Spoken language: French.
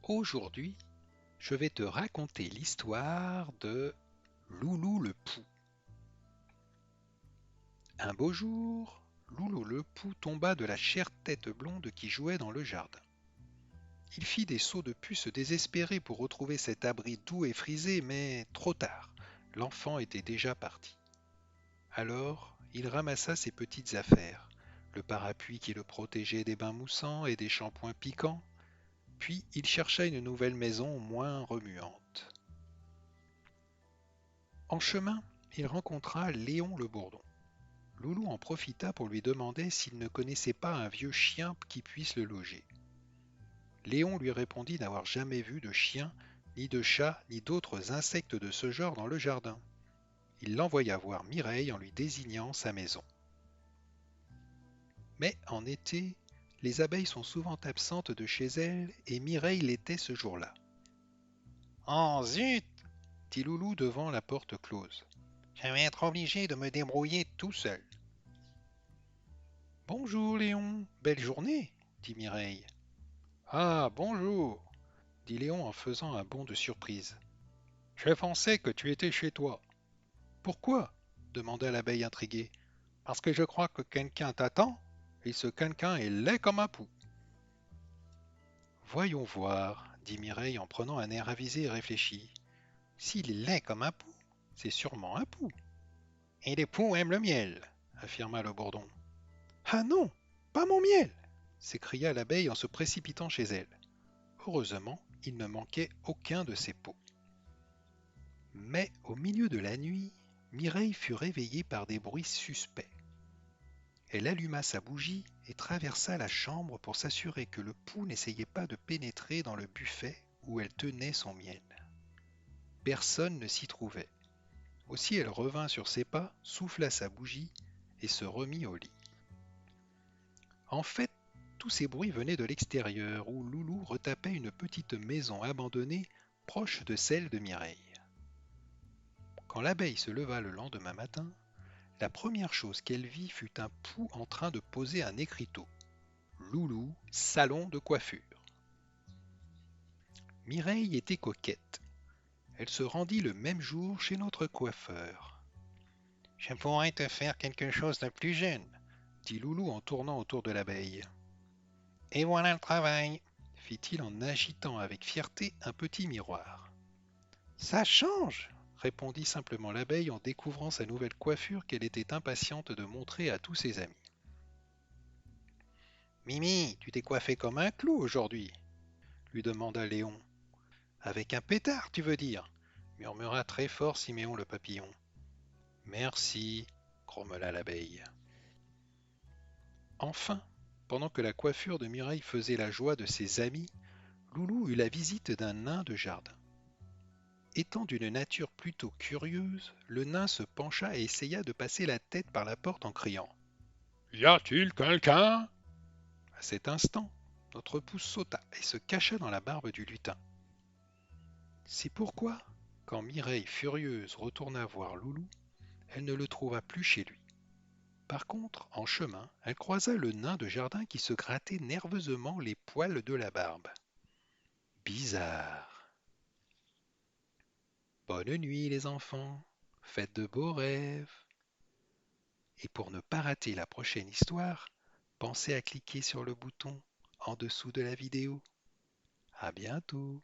Aujourd'hui, je vais te raconter l'histoire de Loulou le Pou. Un beau jour, Loulou le Pou tomba de la chère tête blonde qui jouait dans le jardin. Il fit des sauts de puce désespérés pour retrouver cet abri doux et frisé, mais trop tard, l'enfant était déjà parti. Alors, il ramassa ses petites affaires, le parapluie qui le protégeait des bains moussants et des shampoings piquants, puis il chercha une nouvelle maison moins remuante. En chemin, il rencontra Léon le Bourdon. Loulou en profita pour lui demander s'il ne connaissait pas un vieux chien qui puisse le loger. Léon lui répondit n'avoir jamais vu de chien, ni de chat, ni d'autres insectes de ce genre dans le jardin. Il l'envoya voir Mireille en lui désignant sa maison. Mais en été, les abeilles sont souvent absentes de chez elles et Mireille l'était ce jour-là. « Oh zut !» dit Loulou devant la porte close. « Je vais être obligé de me débrouiller tout seul. » « Bonjour Léon, belle journée, dit Mireille. Ah, bonjour, dit Léon en faisant un bond de surprise. Je pensais que tu étais chez toi. Pourquoi demanda l'abeille intriguée. Parce que je crois que quelqu'un t'attend, et ce quelqu'un est laid comme un pou. Voyons voir, dit Mireille en prenant un air avisé et réfléchi. S'il est laid comme un pou, c'est sûrement un pou. Et les poux aiment le miel, affirma le bourdon. Ah non, pas mon miel, s'écria l'abeille en se précipitant chez elle. Heureusement, il ne manquait aucun de ses pots. Mais au milieu de la nuit, Mireille fut réveillée par des bruits suspects. Elle alluma sa bougie et traversa la chambre pour s'assurer que le pou n'essayait pas de pénétrer dans le buffet où elle tenait son miel. Personne ne s'y trouvait. Aussi elle revint sur ses pas, souffla sa bougie et se remit au lit. En fait, tous ces bruits venaient de l'extérieur où Loulou retapait une petite maison abandonnée proche de celle de Mireille. Quand l'abeille se leva le lendemain matin, la première chose qu'elle vit fut un pou en train de poser un écriteau. Loulou, salon de coiffure. Mireille était coquette. Elle se rendit le même jour chez notre coiffeur. « Je pourrais te faire quelque chose de plus jeune, dit Loulou en tournant autour de l'abeille. « Et voilà le travail, fit-il en agitant avec fierté un petit miroir. « Ça change, répondit simplement l'abeille en découvrant sa nouvelle coiffure qu'elle était impatiente de montrer à tous ses amis. « Mimi, tu t'es coiffée comme un clou aujourd'hui, lui demanda Léon. « Avec un pétard, tu veux dire, murmura très fort Siméon le papillon. « Merci, grommela l'abeille. Enfin, pendant que la coiffure de Mireille faisait la joie de ses amis, Loulou eut la visite d'un nain de jardin. Étant d'une nature plutôt curieuse, le nain se pencha et essaya de passer la tête par la porte en criant « Y a-t-il quelqu'un » À cet instant, notre pouce sauta et se cacha dans la barbe du lutin. C'est pourquoi, quand Mireille furieuse retourna voir Loulou, elle ne le trouva plus chez lui. Par contre, en chemin, elle croisa le nain de jardin qui se grattait nerveusement les poils de la barbe. Bizarre. Bonne nuit les enfants, faites de beaux rêves. Et pour ne pas rater la prochaine histoire, pensez à cliquer sur le bouton en dessous de la vidéo. À bientôt.